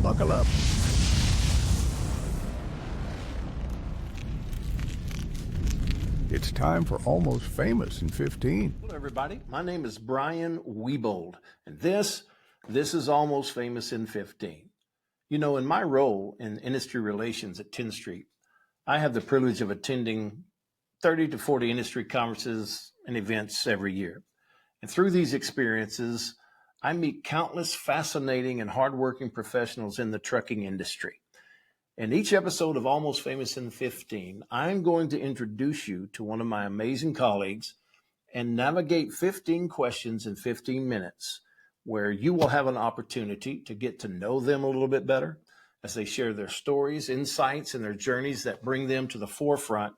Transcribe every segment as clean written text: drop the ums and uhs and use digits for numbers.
Buckle up. It's time for Almost Famous in 15. Hello, everybody. My name is Brian Wiebold, and this is Almost Famous in 15. You know, in my role in industry relations at 10th Street, I have the privilege of attending 30 to 40 industry conferences and events every year. And through these experiences, I meet countless fascinating and hardworking professionals in the trucking industry. In each episode of Almost Famous in 15, I'm going to introduce you to one of my amazing colleagues and navigate 15 questions in 15 minutes, where you will have an opportunity to get to know them a little bit better as they share their stories, insights, and their journeys that bring them to the forefront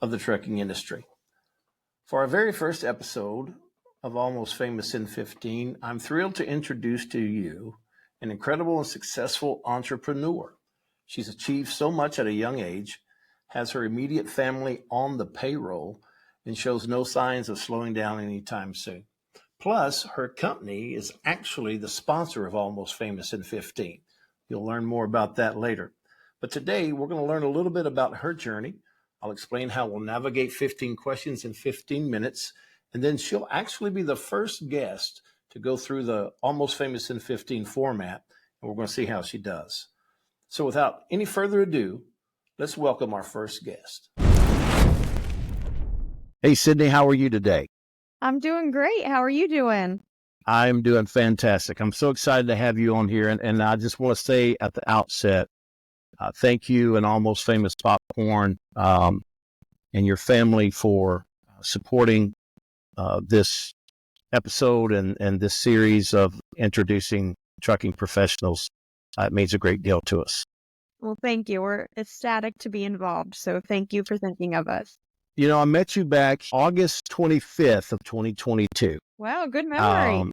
of the trucking industry. For our very first episode of Almost Famous in 15, I'm thrilled to introduce to you an incredible and successful entrepreneur. She's achieved so much at a young age, has her immediate family on the payroll, and shows no signs of slowing down anytime soon. Plus, her company is actually the sponsor of Almost Famous in 15. You'll learn more about that later. But today, we're going to learn a little bit about her journey. I'll explain how we'll navigate 15 questions in 15 minutes, and then she'll actually be the first guest to go through the Almost Famous in 15 format, and we're going to see how she does. So without any further ado, let's welcome our first guest. Hey, Sydney, how are you today? I'm doing great. How are you doing? I'm doing fantastic. I'm so excited to have you on here. And I just want to say at the outset, thank you and Almost Famous Popcorn and your family for supporting this episode and this series of introducing trucking professionals. It means a great deal to us. Well, thank you. We're ecstatic to be involved. So thank you for thinking of us. You know, I met you back August 25th of 2022. Wow, good memory.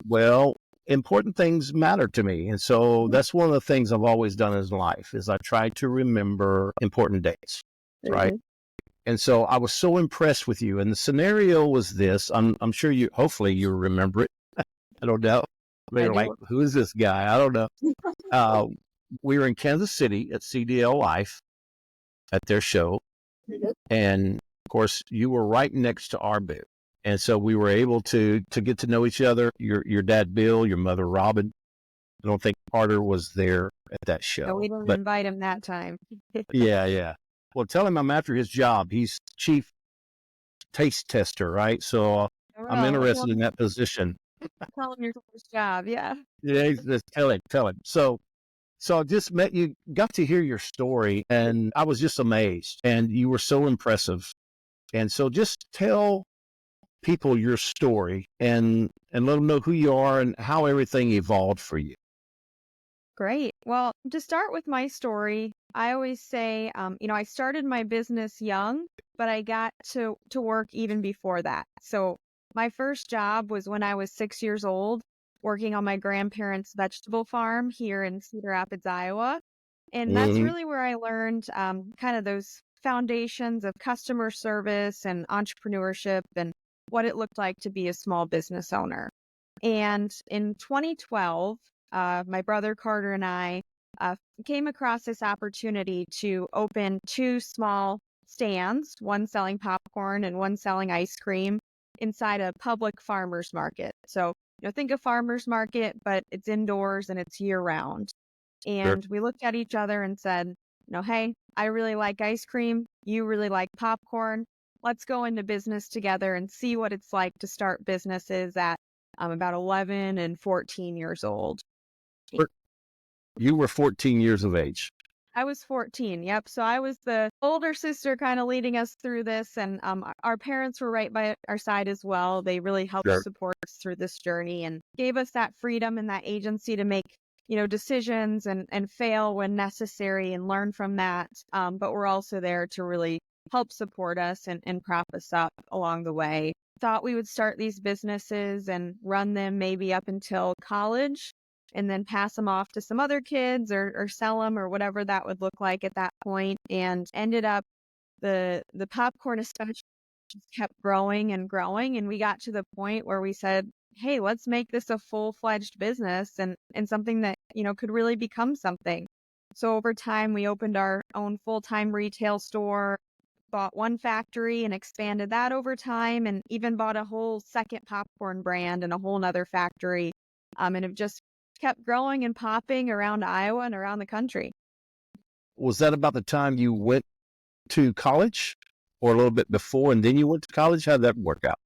Well, important things matter to me. And so that's one of the things I've always done in life is I try to remember important dates, right? And so I was so impressed with you. And the scenario was this. I'm sure hopefully you remember it. I don't know. They're like, who is this guy? I don't know. We were in Kansas City at CDL Life at their show. And of course, you were right next to our booth. And so we were able to get to know each other. Your dad, Bill, your mother, Robin. I don't think Carter was there at that show. No, we didn't invite him that time. Yeah. Well, tell him I'm after his job. He's chief taste tester, right? So I'm interested in that position. Tell him your first job, yeah. Yeah, just tell him. So I just met you, got to hear your story, and I was just amazed. And you were so impressive. And so just tell people your story and let them know who you are and how everything evolved for you. Great. Well, to start with my story, I always say, I started my business young, but I got to work even before that. So my first job was when I was 6 years old, working on my grandparents' vegetable farm here in Cedar Rapids, Iowa. And that's really where I learned kind of those foundations of customer service and entrepreneurship and what it looked like to be a small business owner. And in 2012, my brother Carter and I came across this opportunity to open 2 small stands, one selling popcorn and one selling ice cream inside a public farmer's market. So, think of farmer's market, but it's indoors and it's year round. And we looked at each other and said, hey, I really like ice cream. You really like popcorn. Let's go into business together and see what it's like to start businesses at about 11 and 14 years old. You were 14 years of age. I was 14. Yep. So I was the older sister kind of leading us through this. And our parents were right by our side as well. They really helped support us through this journey and gave us that freedom and that agency to make, decisions and fail when necessary and learn from that. But we're also there to really help support us and prop us up along the way. Thought we would start these businesses and run them maybe up until college, and then pass them off to some other kids or sell them or whatever that would look like at that point. And ended up the popcorn especially just kept growing and growing. And we got to the point where we said, hey, let's make this a full-fledged business and something that could really become something. So over time, we opened our own full-time retail store, bought one factory and expanded that over time, and even bought a whole second popcorn brand and a whole nother factory, and have just kept growing and popping around Iowa and around the country. Was that about the time you went to college or a little bit before and then you went to college? How'd that work out?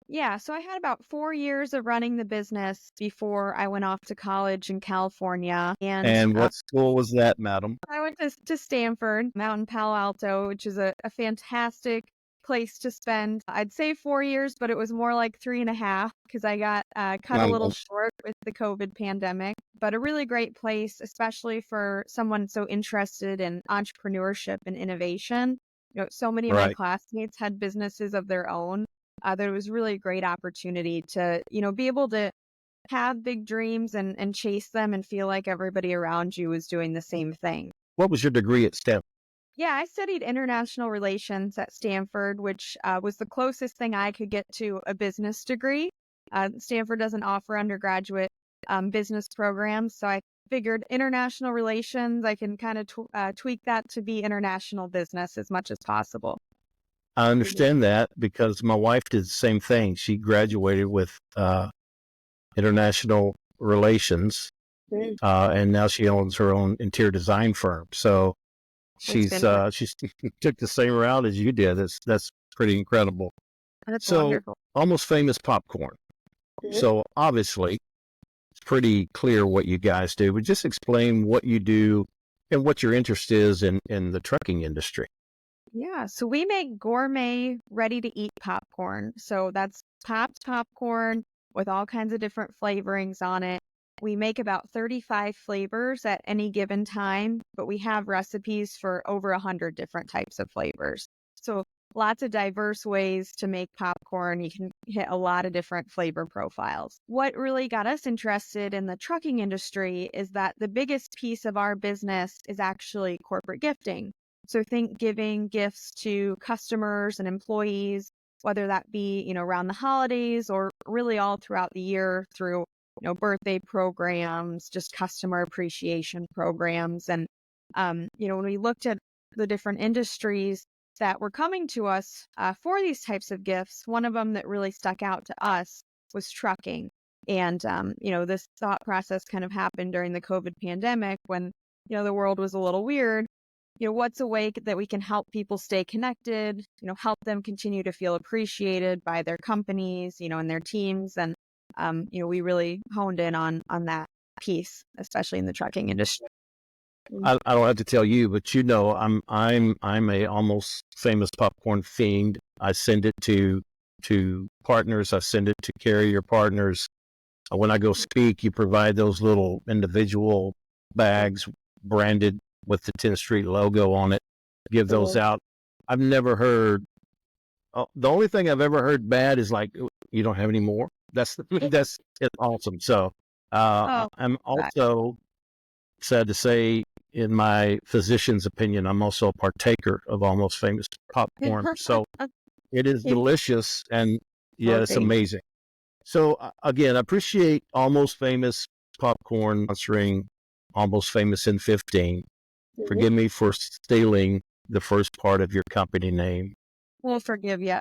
Yeah, so I had about 4 years of running the business before I went off to college in California. And And what school was that, madam? I went to Stanford, out in Palo Alto, which is a fantastic place to spend, I'd say 4 years, but it was more like 3.5 because I got cut a little short with the COVID pandemic. But a really great place, especially for someone so interested in entrepreneurship and innovation. So many of my Right. classmates had businesses of their own. That it was really a great opportunity to, be able to have big dreams and chase them and feel like everybody around you was doing the same thing. What was your degree at Stanford? Yeah, I studied international relations at Stanford, which was the closest thing I could get to a business degree. Stanford doesn't offer undergraduate business programs, so I figured international relations, I can kind of tweak that to be international business as much as possible. I understand that because my wife did the same thing. She graduated with international relations, and now she owns her own interior design firm. So she's took the same route as you did. That's pretty incredible. That's So wonderful. Almost Famous Popcorn. So obviously it's pretty clear what you guys do, but just explain what you do and what your interest is in the trucking industry. Yeah, so we make gourmet, ready-to-eat popcorn. So that's popped popcorn with all kinds of different flavorings on it. We make about 35 flavors at any given time, but we have recipes for over 100 different types of flavors. So lots of diverse ways to make popcorn. You can hit a lot of different flavor profiles. What really got us interested in the trucking industry is that the biggest piece of our business is actually corporate gifting. So think giving gifts to customers and employees, whether that be, around the holidays or really all throughout the year through, birthday programs, just customer appreciation programs. And, when we looked at the different industries that were coming to us for these types of gifts, one of them that really stuck out to us was trucking. And, this thought process kind of happened during the COVID pandemic when, the world was a little weird. What's a way that we can help people stay connected, help them continue to feel appreciated by their companies, and their teams. And, we really honed in on that piece, especially in the trucking industry. I don't have to tell you, but I'm a Almost Famous Popcorn fiend. I send it to partners. I send it to carrier partners. When I go speak, you provide those little individual bags branded with the 10th Street logo on it. Give those out. I've never heard. The only thing I've ever heard bad is like, you don't have any more. That's it's awesome. So I'm also sad to say, in my physician's opinion, I'm also a partaker of Almost Famous Popcorn. So it is delicious, and yeah, it's amazing. So again, I appreciate Almost Famous Popcorn sponsoring Almost Famous in 15. Forgive me for stealing the first part of your company name. We'll forgive you.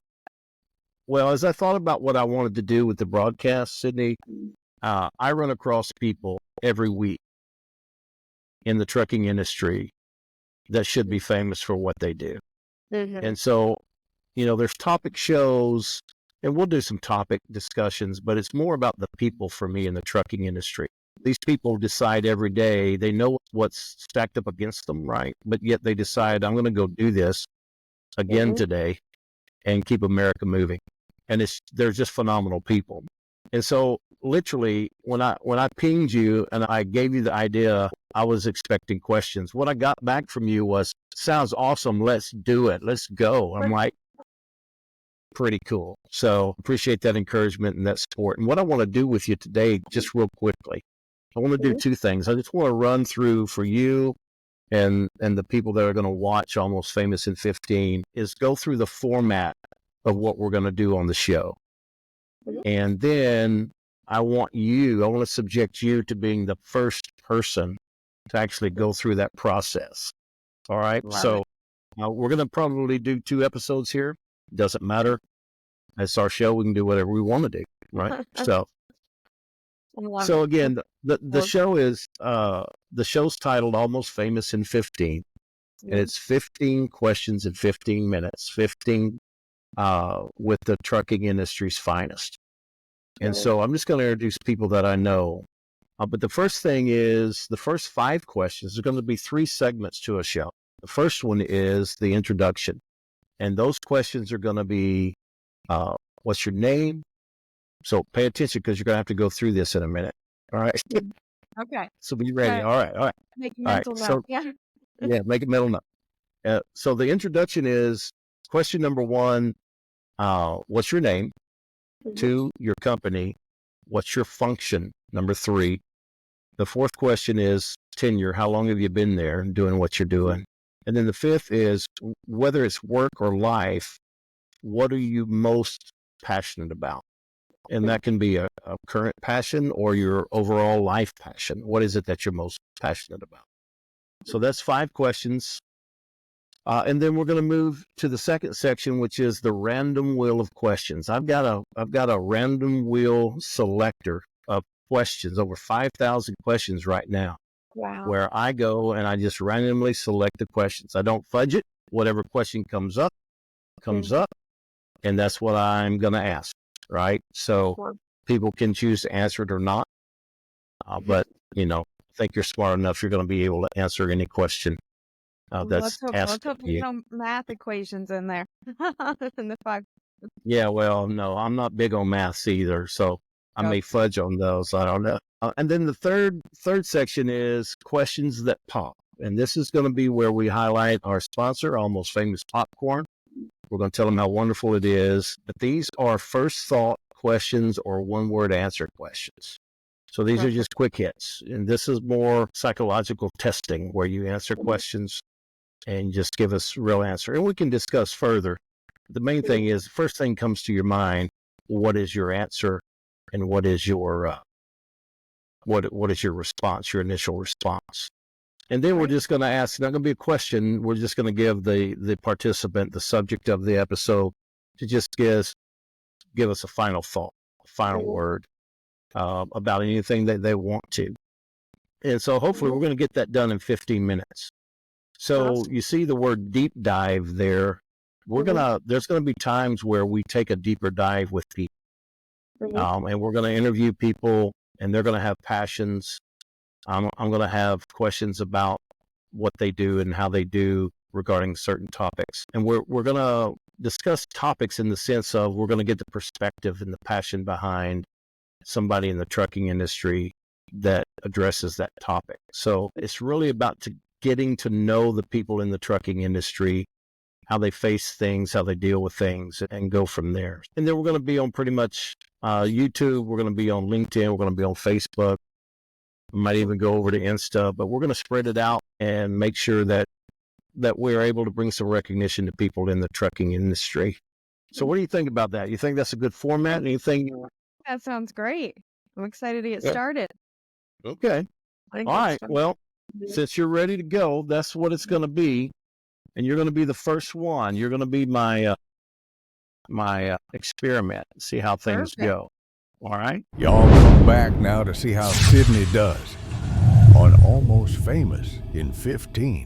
Well, as I thought about what I wanted to do with the broadcast, Sydney, I run across people every week in the trucking industry that should be famous for what they do. And so, there's topic shows, and we'll do some topic discussions, but it's more about the people for me in the trucking industry. These people decide every day, they know what's stacked up against them, right? But yet they decide, I'm going to go do this again today and keep America moving. And they're just phenomenal people. And so literally when I pinged you and I gave you the idea, I was expecting questions. What I got back from you was, sounds awesome. Let's do it. Let's go. I'm like, pretty cool. So appreciate that encouragement and that support. And what I want to do with you today, just real quickly, I want to do two things. I just want to run through for you and the people that are going to watch Almost Famous in 15 is go through the format of what we're going to do on the show. And then I want to subject you to being the first person to actually go through that process. All right. Love So we're going to probably do 2 episodes here. Doesn't matter. It's our show. We can do whatever we want to do. Right. So, I love so it. again, the Well, show is, the show's titled Almost Famous in 15. And it's 15 questions in 15 minutes, 15 with the trucking industry's finest. And Right. so I'm just going to introduce people that I know. But the first thing is the first 5 questions. There's going to be 3 segments to a show. The first one is the introduction. And those questions are going to be, what's your name? So pay attention because you're going to have to go through this in a minute. All right. Okay. So be ready. Right. All right. All right. Make a All right. mental So note. Yeah. yeah, make it mental note. So the introduction is question number 1. What's your name? 2, your company. What's your function? Number 3. The 4th question is tenure. How long have you been there and doing what you're doing? And then the 5th is whether it's work or life, what are you most passionate about? And that can be a current passion or your overall life passion. What is it that you're most passionate about? So that's 5 questions. And then we're going to move to the second section, which is the random wheel of questions. I've got a random wheel selector of questions, over 5,000 questions right now, Wow. where I go and I just randomly select the questions. I don't fudge it. Whatever question comes up, and that's what I'm going to ask, right? So Wow. people can choose to answer it or not. But, I think you're smart enough, you're going to be able to answer any question that's Let's asked hope of you. there's no math equations in there. In the 5. Yeah, well, no, I'm not big on maths either, so I Yep. may fudge on those. I don't know. And then the third section is questions that pop, and this is going to be where we highlight our sponsor, Almost Famous Popcorn. We're going to tell them how wonderful it is. But these are first thought questions or one-word answer questions. So these are Perfect. just quick hits, and this is more psychological testing where you answer questions and just give us real answer, and we can discuss further. The main thing is, first thing comes to your mind, what is your answer and what is your what is your response, your initial response? And then we're Right. just going to ask, not going to be a question, we're just going to give the participant the subject of the episode to just give us a final thought, a final word about anything that they want to. And so hopefully we're going to get that done in 15 minutes. So Awesome. you see the word deep dive there. There's going to be times where we take a deeper dive with people, and we're going to interview people, and they're going to have passions. I'm going to have questions about what they do and how they do regarding certain topics. And we're going to discuss topics in the sense of we're going to get the perspective and the passion behind somebody in the trucking industry that addresses that topic. So it's really about getting to know the people in the trucking industry, how they face things, how they deal with things, and go from there. And then we're going to be on pretty much YouTube. We're going to be on LinkedIn. We're going to be on Facebook. We might even go over to Insta, but we're going to spread it out and make sure that we're able to bring some recognition to people in the trucking industry. So what do you think about that? You think that's a good format? Anything? That sounds great. I'm excited to get Yeah. started. Okay. I think All that's right. fun. Well, since you're ready to go, that's what it's going to be. And you're going to be the first one. You're going to be my experiment. See how things Perfect. go. All right. Y'all come back now to see how Sydney does on Almost Famous in 15.